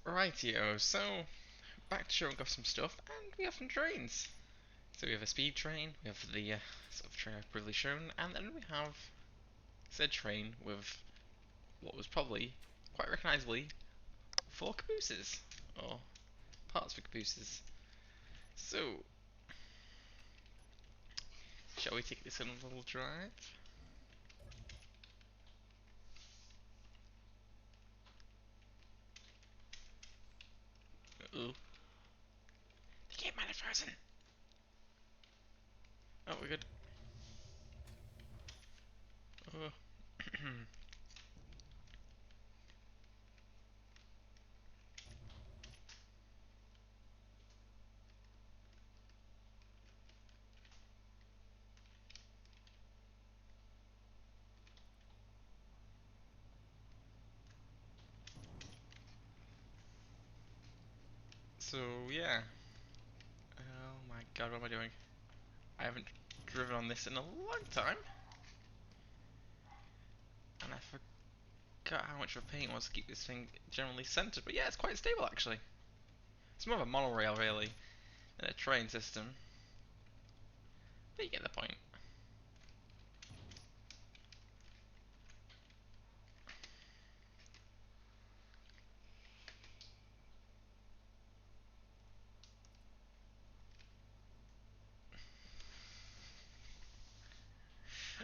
Rightio, so back to showing off some stuff, and we have some trains. So we have a speed train, we have the sort of train I've previously shown, and then we have said train with what was probably, quite recognisably, four cabooses, or parts for cabooses. So, shall we take this on a little drive? Uh-oh. The game might have frozen! Oh, we're good. Oh. So, yeah. Oh my god, what am I doing? I haven't driven on this in a long time, and I forgot how much of a pain it was to keep this thing generally centered, but yeah, it's quite stable actually. It's more of a monorail really than a train system, but you get the point.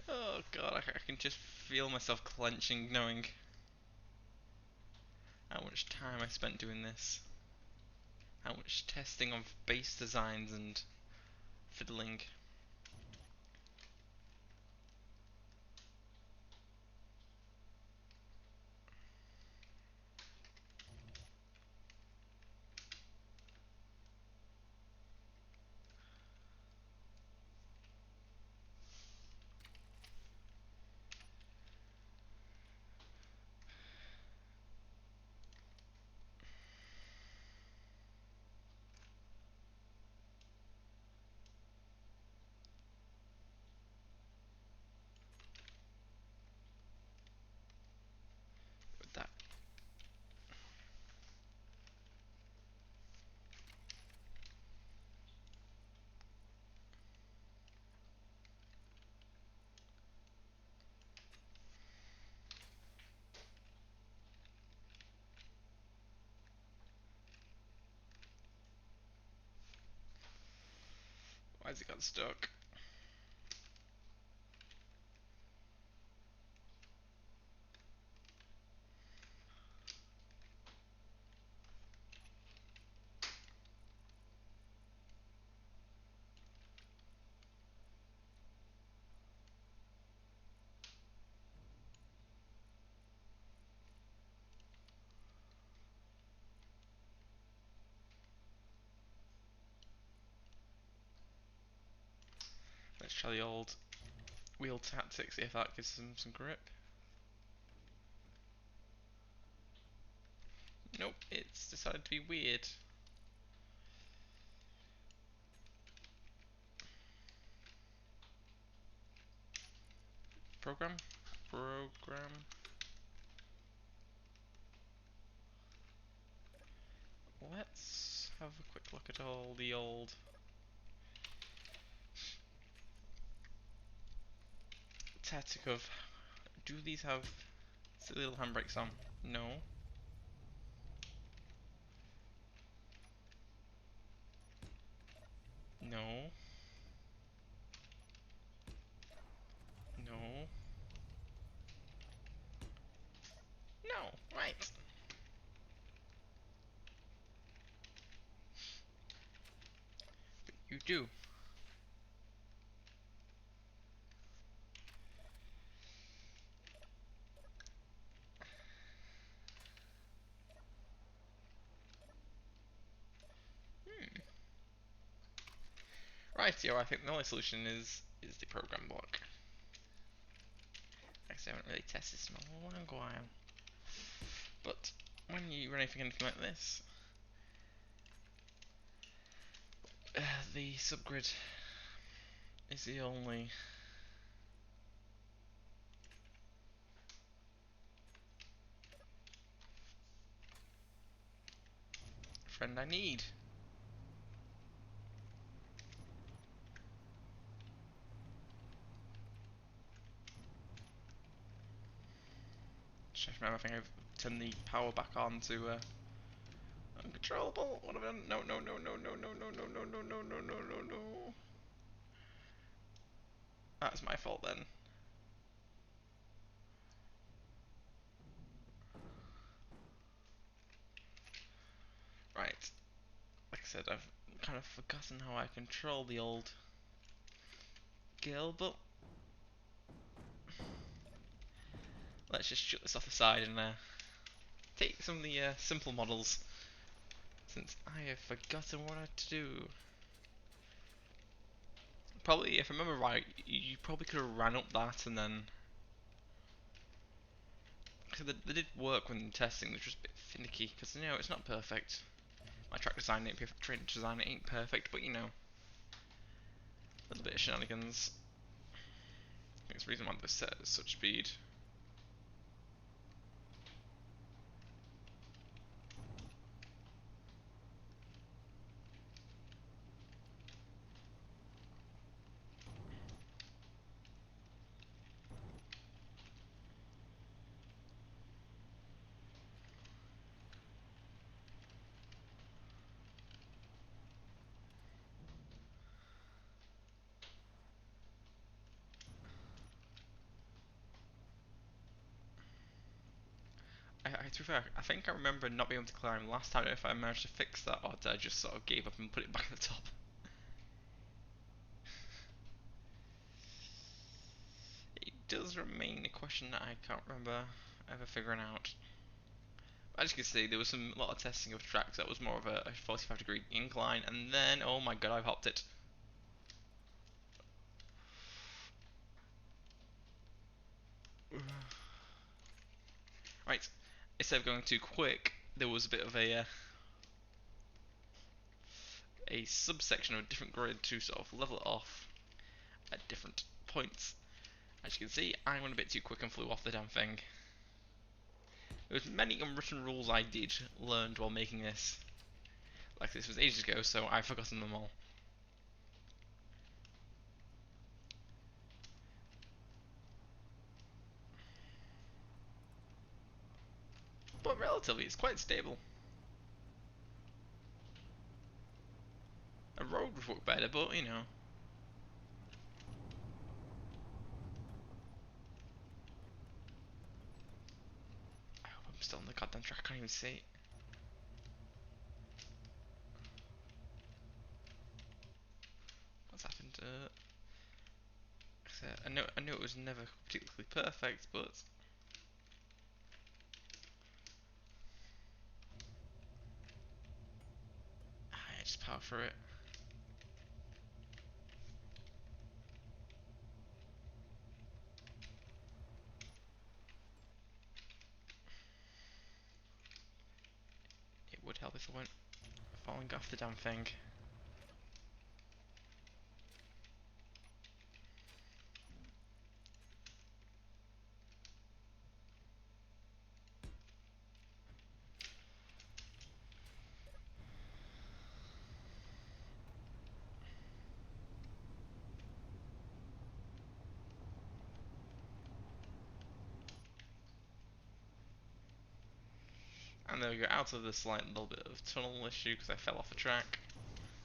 Oh god, I can just feel myself clenching knowing how much time I spent doing this. How much testing of base designs and fiddling. With that, why's it got stuck? Let's try the old wheel tactics, see if that gives some grip. Nope, it's decided to be weird. Program? Program? Let's have a quick look at all the old tactic of, do these have silly little handbrakes on? No. No. No. No. Right. You do. Hmm. Rightio, I think the only solution is the program block. Actually, I haven't really tested this in a long while. But when you run anything like this, the subgrid is the only friend I need. Just remember, I think I've turned the power back on to uncontrollable. What have I done? No, no, no, no, no, no, no, no, no, no, no, no, no, no, no. That's my fault then. Right. Like I said, I've kind of forgotten how I control the old girl, but let's just shut this off the side and take some of the simple models, since I have forgotten what I had to do. Probably, if I remember right, you probably could have ran up that and then... Because they did work when testing, they're just a bit finicky, because you know, it's not perfect. My track design ain't perfect, train design ain't perfect, but you know, a little bit of shenanigans. I think it's the reason why they're set at such speed. To be fair, I think I remember not being able to climb last time. If I managed to fix that, or did I just sort of gave up and put it back at the top? It does remain a question that I can't remember ever figuring out. As you can see, there was a lot of testing of tracks that was more of a 45-degree incline, and then, oh my god, I've hopped it. Right, instead of going too quick, there was a bit of a subsection of a different grid to sort of level it off at different points. As you can see, I went a bit too quick and flew off the damn thing. There was many unwritten rules I did learned while making this. Like, this was ages ago, so I've forgotten them all. But relatively, it's quite stable. A road would work better, but you know. I hope I'm still on the goddamn track, I can't even see. What's happened? I know it was never particularly perfect, but I just power through it. It would help if I went falling off the damn thing. And there we go, out of the slight little bit of tunnel issue because I fell off the track.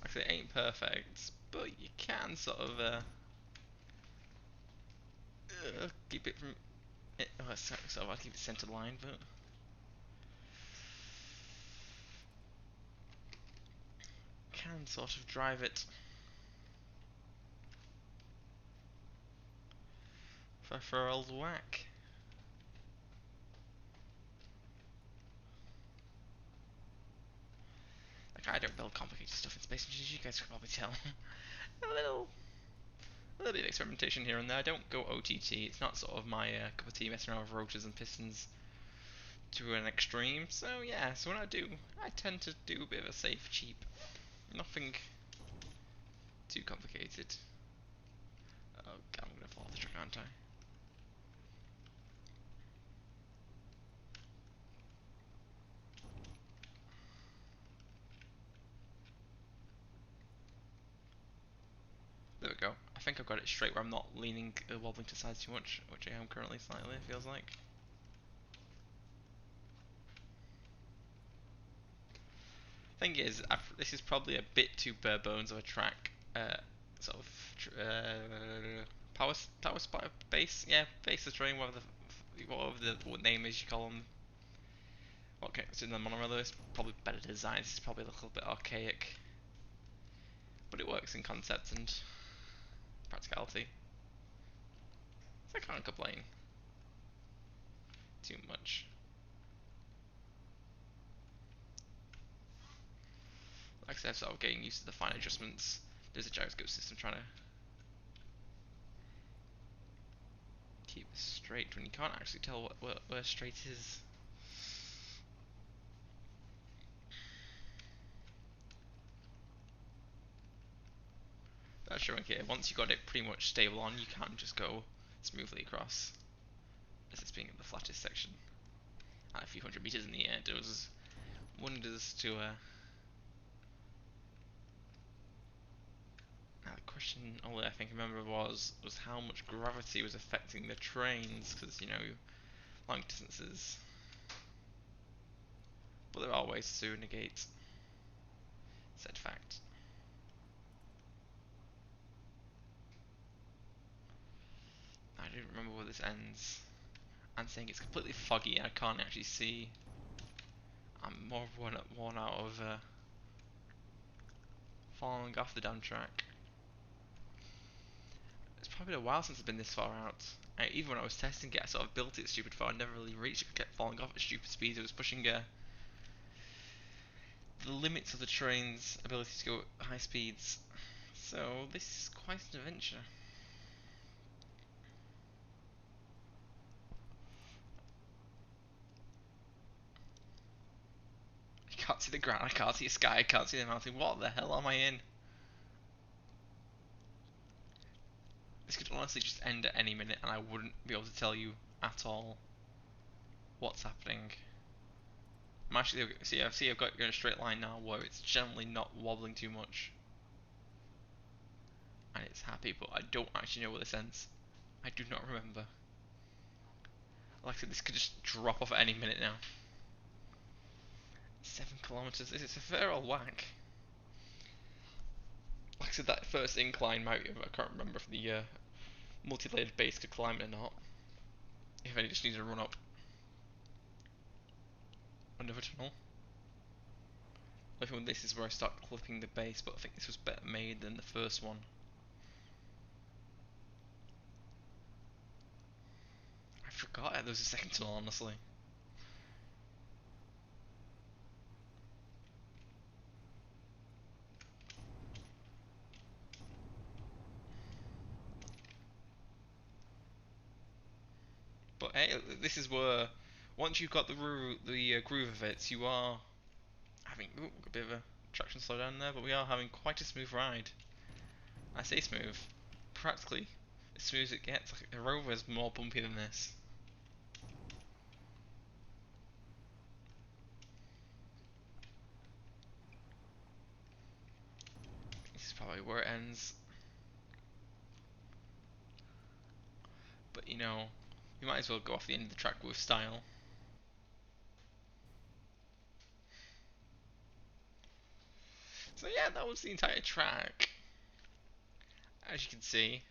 Like I say, it ain't perfect, but you can sort of keep it from it. Oh, it's sort of hard to keep it centered line, but can sort of drive it for a old whack. Like, I don't build complicated stuff in Space Engines, you guys can probably tell. A little bit of experimentation here and there. I don't go OTT, it's not sort of my cup of tea messing around with rotors and pistons to an extreme. So yeah, so when I do, I tend to do a bit of a safe, cheap. Nothing too complicated. Oh god, I'm gonna fall off the track, aren't I? I think I've got it straight where I'm not leaning, wobbling to sides too much, which I am currently slightly, it feels like. Thing is, this is probably a bit too bare bones of a track. Sort of power spot base, yeah, base of train, whatever the what name is you call them. Okay, so in the monorail is probably better design. It's probably a little bit archaic, but it works in concept and practicality. So I can't complain too much. Like I said, sort of getting used to the fine adjustments. There's a gyroscope system trying to keep it straight when you can't actually tell where straight is. That's showing here. Once you got it pretty much stable on, you can just go smoothly across, as it's being in the flattest section. And a few hundred meters in the air does wonders to Now the question all I think I remember was how much gravity was affecting the trains, because you know, long distances. But there are ways to negate said fact. I don't remember where this ends. I'm saying it's completely foggy and I can't actually see. I'm more worn out of falling off the damn track. It's probably a while since I've been this far out. Even when I was testing it, I sort of built it stupid far. I never really reached it. I kept falling off at stupid speeds. It was pushing the limits of the train's ability to go at high speeds. So this is quite an adventure. I can't see the ground, I can't see the sky, I can't see the mountain. What the hell am I in? This could honestly just end at any minute and I wouldn't be able to tell you at all what's happening. I'm actually, see I've got in a straight line now where it's generally not wobbling too much. And it's happy, but I don't actually know where this ends. I do not remember. Like I said, this could just drop off at any minute now. 7 kilometers, it's a fair old whack. Like I said, that first incline might I can't remember if the multi-layered base could climb it or not. If any just needs to run up another tunnel. I think this is where I start clipping the base, but I think this was better made than the first one. I forgot there was a second tunnel, honestly. But hey, this is where once you've got the groove of it, you are having a bit of a traction slowdown there, but we are having quite a smooth ride. I say smooth, practically as smooth as it gets. Like, a Rover is more bumpy than this. This is probably where it ends. But you know, you might as well go off the end of the track with style. So yeah, that was the entire track. As you can see,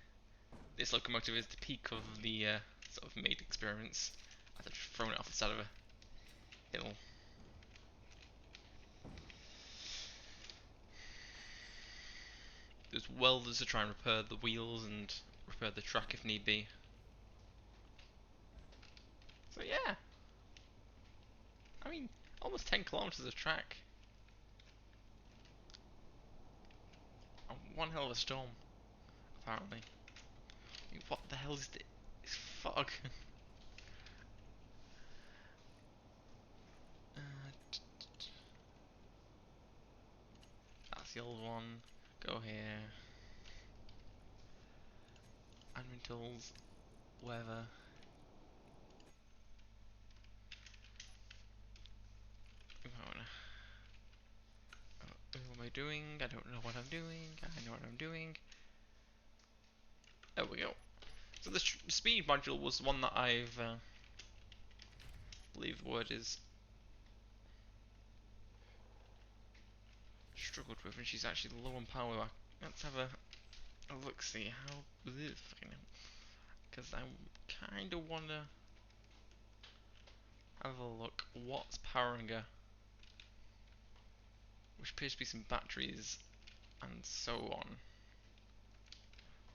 this locomotive is the peak of the sort of made experiments. I've just thrown it off the side of a hill. There's welders to try and repair the wheels and repair the track if need be. So yeah, I mean, almost 10 kilometers of track. One hell of a storm, apparently. I mean, what the hell is this? It's fog. That's the old one. Go here. Admin tools. Weather. What am I doing? I don't know what I'm doing. I know what I'm doing. There we go. So the speed module was one that I've, believe the word is, struggled with, and she's actually low on power. Let's have a look, see how this, because I kind of want to have a look what's powering her, which appears to be some batteries and so on.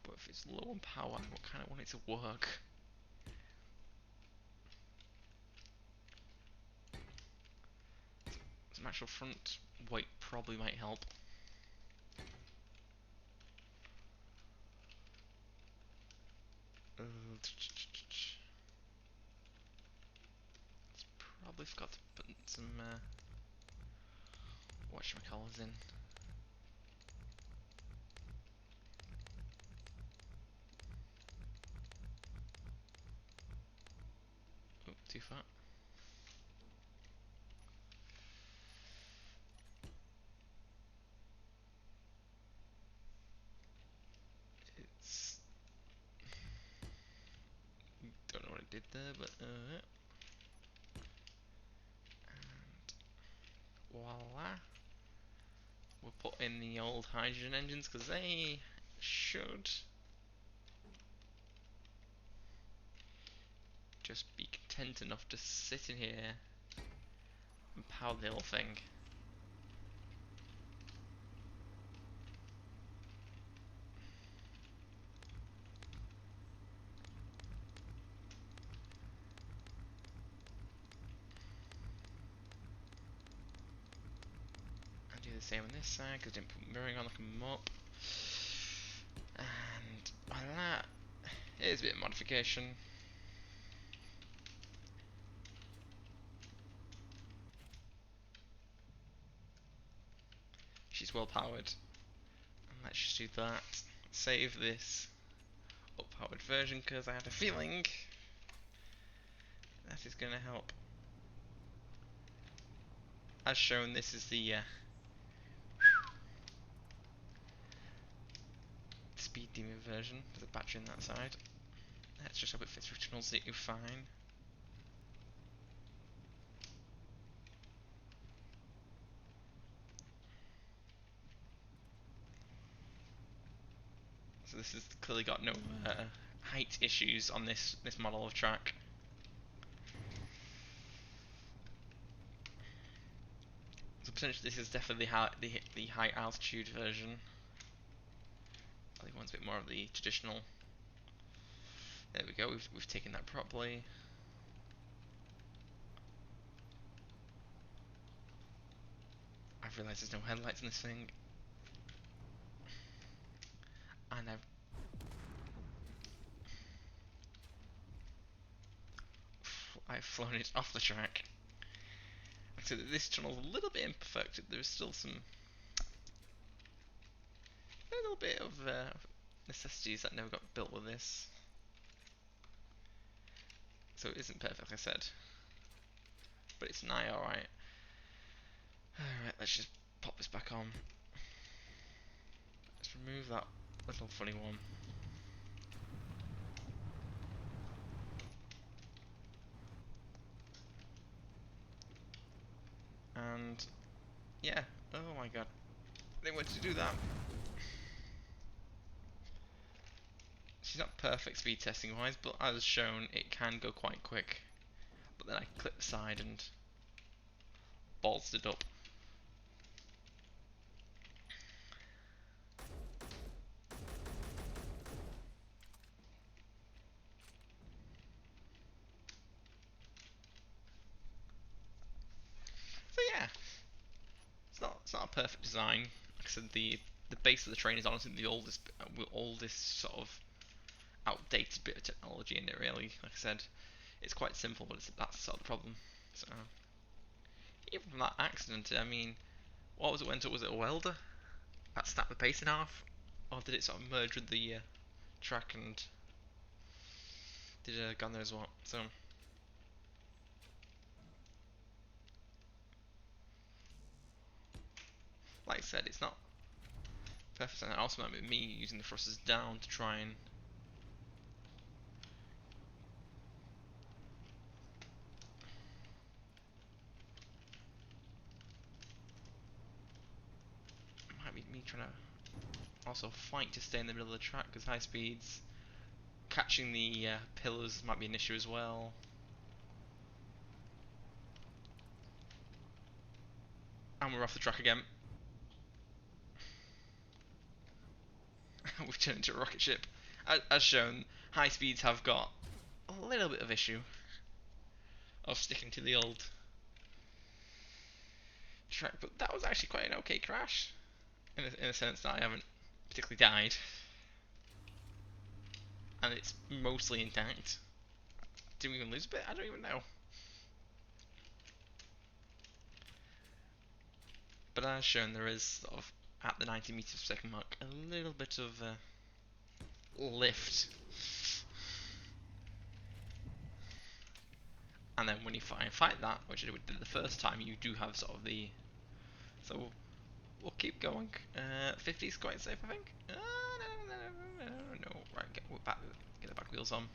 But if it's low on power, I kind of want it to work. Some actual front weight probably might help. Probably forgot to put some whatchamacallits in. Oh, too fat. It's don't know what it did there, but and voila. We'll put in the old hydrogen engines because they should just be content enough to sit in here and power the whole thing. And do the same on this side because I didn't put mirroring on like a mop. And voila. Here's a bit of modification. She's well powered. And let's just do that. Save this up-powered version because I had a feeling that is going to help. As shown, this is the speed demon version. There's a battery on that side. Let's just hope it fits through tunnels that you fine. So this has clearly got no height issues on this model of track. So potentially this is definitely the high altitude version. I think one's a bit more of the traditional. There we go. We've taken that properly. I've realised there's no headlights in this thing, and I've flown it off the track. So this tunnel's a little bit imperfect. There's still a little bit of necessities that never got built with this. So it isn't perfect, like I said. But it's nigh alright. Alright, let's just pop this back on. Let's remove that little funny one. And yeah, oh my god. They went to do that. She's not perfect speed testing wise, but as shown, it can go quite quick. But then I clip the side and ballsed it up. So yeah, it's not a perfect design. Like I said, the base of the train is honestly the oldest sort of outdated bit of technology in it. Really, like I said, it's quite simple, but that's sort of the problem. So even from that accident, I mean, what was it went up? Was it a welder that snapped the pace in half, or did it sort of merge with the track and did God knows what? So like I said, it's not perfect, and also might be me using the thrusters down to try and me trying to also fight to stay in the middle of the track because high speeds, catching the pillars might be an issue as well. And we're off the track again. We've turned into a rocket ship. As shown, high speeds have got a little bit of issue of sticking to the old track, but that was actually quite an okay crash, in a sense that I haven't particularly died, and it's mostly intact. Did we even lose a bit? I don't even know. But as shown, there is sort of, at the 90 meters per second mark, a little bit of lift. And then when you fight that, which I did the first time, you do have sort of the... So we'll keep going. 50 is quite safe, I think. No. Right, get the back wheels on.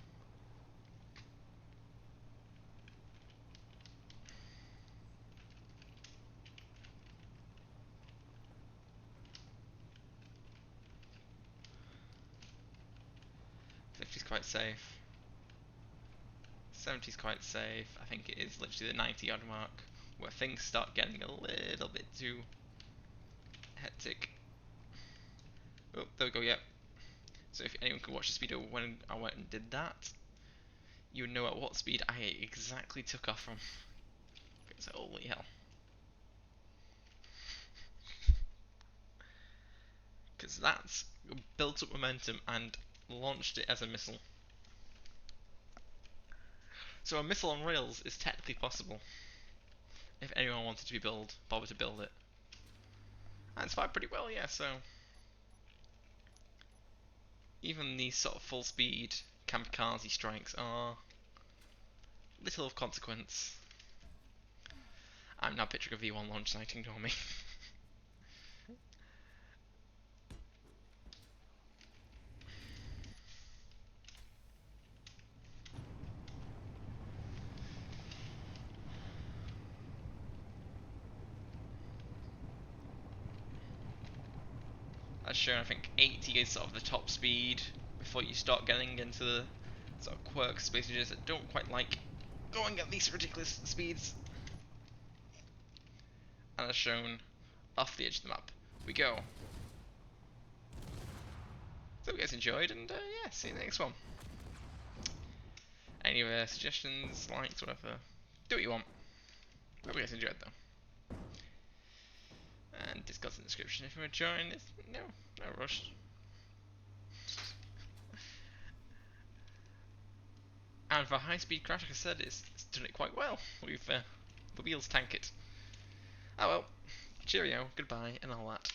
Is quite safe. 70 is quite safe. I think it is literally the 90 odd mark where things start getting a little bit too hectic. Oh, there we go, yep. So if anyone could watch the speedo when I went and did that, you would know at what speed I exactly took off from. Okay, so holy hell. Because that's built up momentum and launched it as a missile. So a missile on rails is technically possible if anyone wanted to bother to build it. And it's fired pretty well, yeah, so even these sort of full speed kamikaze strikes are little of consequence. I'm now picturing a V1 launch site, ignore me. As shown, I think 80 is sort of the top speed before you start getting into the sort of quirks, space engines that don't quite like going at these ridiculous speeds. And as shown, off the edge of the map we go. So hope you guys enjoyed, and yeah, see you in the next one. Any suggestions, likes, whatever, do what you want. Hope you guys enjoyed though. And Discord's in the description if you want to join. No rush. And for a high-speed crash, like I said, it's done it quite well. We've the wheels tank it. Oh well, cheerio, goodbye, and all that.